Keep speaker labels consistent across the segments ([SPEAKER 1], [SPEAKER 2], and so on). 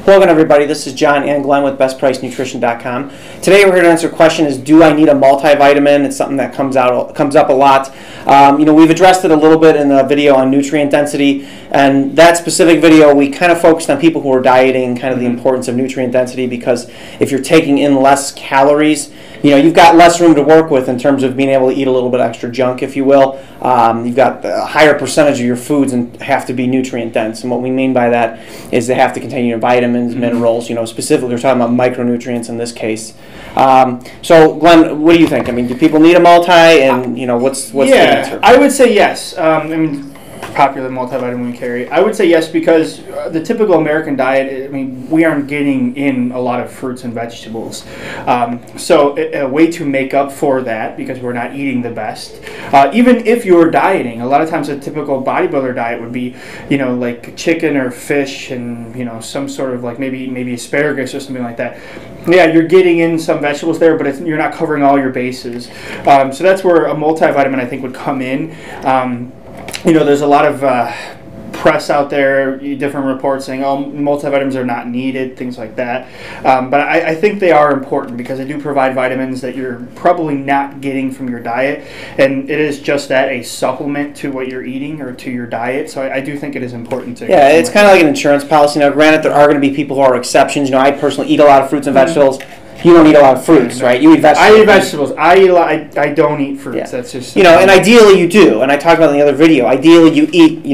[SPEAKER 1] Hello again, everybody. This is John and Glenn with BestPriceNutrition.com. Today we're here to answer a question: is do I need a multivitamin? It's something that comes up a lot. We've addressed it a little bit in the video on nutrient density, and that specific video we kind of focused on people who are dieting, kind of the importance of nutrient density, because if you're taking in less calories, you've got less room to work with in terms of being able to eat a little bit extra junk, if you will. You've got a higher percentage of your foods and have to be nutrient dense, and what we mean by that is they have to contain vitamins, minerals. Specifically, we're talking about micronutrients in this case. So, Glenn, what do you think? I mean, do people need a multi, and what's the answer?
[SPEAKER 2] I would say yes. Popular multivitamin we carry. I would say yes, because the typical American diet, we aren't getting in a lot of fruits and vegetables. So a way to make up for that, because we're not eating the best, even if you're dieting, a lot of times a typical bodybuilder diet would be, like chicken or fish and, some sort of like maybe asparagus or something like that. Yeah, you're getting in some vegetables there, but you're not covering all your bases. So that's where a multivitamin, I think, would come in. There's a lot of press out there, different reports saying, oh, multivitamins are not needed, things like that. But I think they are important, because they do provide vitamins that you're probably not getting from your diet. And it is just that, a supplement to what you're eating or to your diet. So I do think it is important to...
[SPEAKER 1] Yeah, it's kind of like an insurance policy. Now, granted, there are going to be people who are exceptions. I personally eat a lot of fruits and vegetables. You don't eat a lot of fruits, right? You eat vegetables.
[SPEAKER 2] I eat vegetables. I don't eat fruits. Yeah. That's just...
[SPEAKER 1] and ideally you do. And I talked about in the other video. Ideally you eat,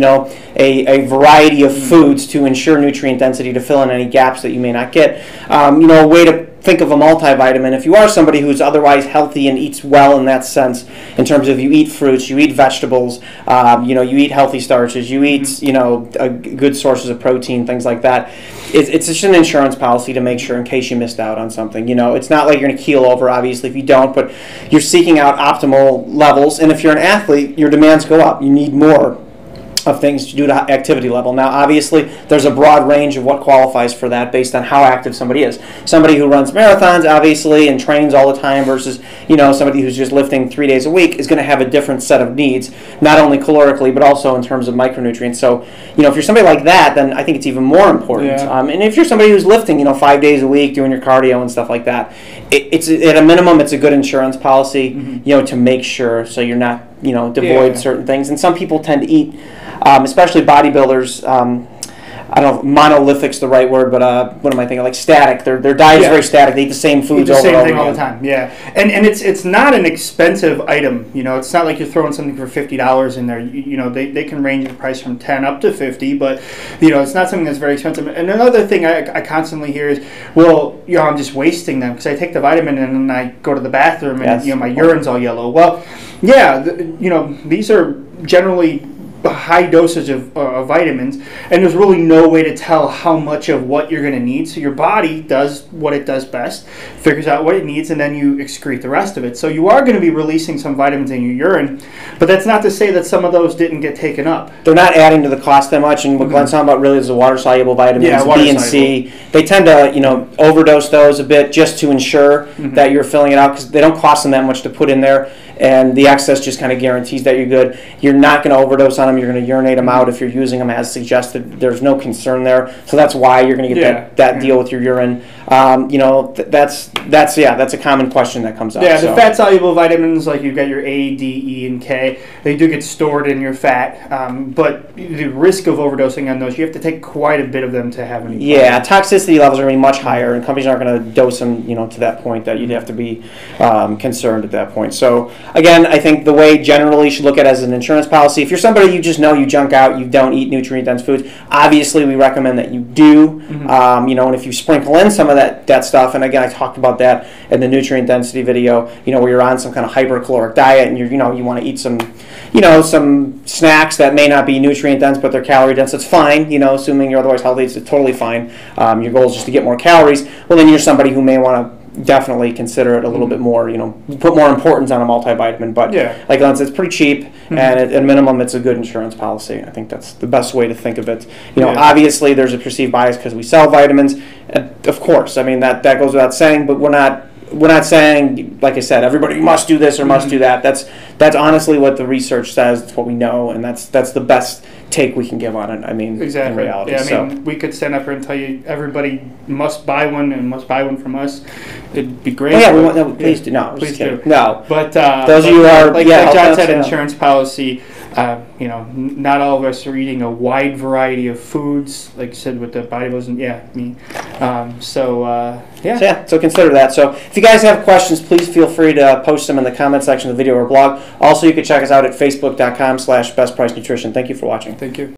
[SPEAKER 1] a variety of foods to ensure nutrient density, to fill in any gaps that you may not get. A way to think of a multivitamin, if you are somebody who's otherwise healthy and eats well in that sense, in terms of you eat fruits, you eat vegetables, you eat healthy starches, you eat, good sources of protein, things like that. It's just an insurance policy to make sure, in case you missed out on something. It's not like you're going to keel over, obviously, if you don't, but you're seeking out optimal levels. And if you're an athlete, your demands go up. You need more of things due to activity level. Now, obviously, there's a broad range of what qualifies for that based on how active somebody is. Somebody who runs marathons, obviously, and trains all the time versus, somebody who's just lifting 3 days a week is going to have a different set of needs, not only calorically, but also in terms of micronutrients. So, if you're somebody like that, then I think it's even more important.
[SPEAKER 2] Yeah.
[SPEAKER 1] And if you're somebody who's lifting, 5 days a week, doing your cardio and stuff like that, it's at a minimum, it's a good insurance policy, to make sure, so you're not, devoid certain things. And some people tend to eat, especially bodybuilders, I don't know if monolithic's the right word, but what am I thinking? Like static. Their diet is very static. They eat the same foods over and over again.
[SPEAKER 2] All the time. Yeah, and it's not an expensive item. It's not like you're throwing something for $50 in there. They can range in price from $10 up to $50, but it's not something that's very expensive. And another thing I constantly hear is, well, I'm just wasting them because I take the vitamin and then I go to the bathroom and my urine's all yellow. Well, yeah, these are generally high dosage of vitamins, and there's really no way to tell how much of what you're going to need. So your body does what it does best, figures out what it needs, and then you excrete the rest of it. So you are going to be releasing some vitamins in your urine, but that's not to say that some of those didn't get taken up.
[SPEAKER 1] They're not adding to the cost that much, and what Glenn's talking about really is the water-soluble vitamins, B and C. They tend to, overdose those a bit just to ensure that you're filling it out, because they don't cost them that much to put in there. And the excess just kind of guarantees that you're good. You're not going to overdose on them. You're going to urinate them out if you're using them as suggested. There's no concern there. So that's why you're going to get that deal with your urine. That's a common question that comes up.
[SPEAKER 2] Yeah, the fat-soluble vitamins, like you've got your A, D, E, and K, they do get stored in your fat. But the risk of overdosing on those, you have to take quite a bit of them to have any problem.
[SPEAKER 1] Yeah, toxicity levels are going to be much higher, and companies aren't going to dose them, to that point that you'd have to be concerned at that point. So, again, I think the way generally you should look at it as an insurance policy, if you're somebody you just know you junk out, you don't eat nutrient-dense foods, obviously we recommend that you do. And if you sprinkle in some of that stuff, and again, I talked about that in the nutrient density video, where you're on some kind of hypercaloric diet and you want to eat some snacks that may not be nutrient dense, but they're calorie dense. It's fine, assuming you're otherwise healthy, it's totally fine. Your goal is just to get more calories. Well, then you're somebody who may want to definitely consider it a little bit more, put more importance on a multivitamin. But like Glenn said, it's pretty cheap, and at a minimum, it's a good insurance policy. I think that's the best way to think of it. Obviously, there's a perceived bias because we sell vitamins. Of course, that goes without saying, but we're not saying, like I said, everybody must do this or must do that. That's honestly what the research says. It's what we know, and that's the best take we can give on it. I mean,
[SPEAKER 2] exactly.
[SPEAKER 1] in reality.
[SPEAKER 2] Yeah, I mean, we could stand up here and tell you everybody must buy one and must buy one from us. It'd be great.
[SPEAKER 1] Oh, yeah, no, please do. No,
[SPEAKER 2] please do.
[SPEAKER 1] No.
[SPEAKER 2] But
[SPEAKER 1] those of you are
[SPEAKER 2] like
[SPEAKER 1] I'll
[SPEAKER 2] John said,
[SPEAKER 1] yeah.
[SPEAKER 2] insurance policy. You know, not all of us are eating a wide variety of foods. Like you said, with the bodybuilders, me.
[SPEAKER 1] So consider that. So if you guys have questions, please feel free to post them in the comment section of the video or blog. Also, you can check us out at facebook.com/bestpricenutrition. Thank you for watching.
[SPEAKER 2] Thank you.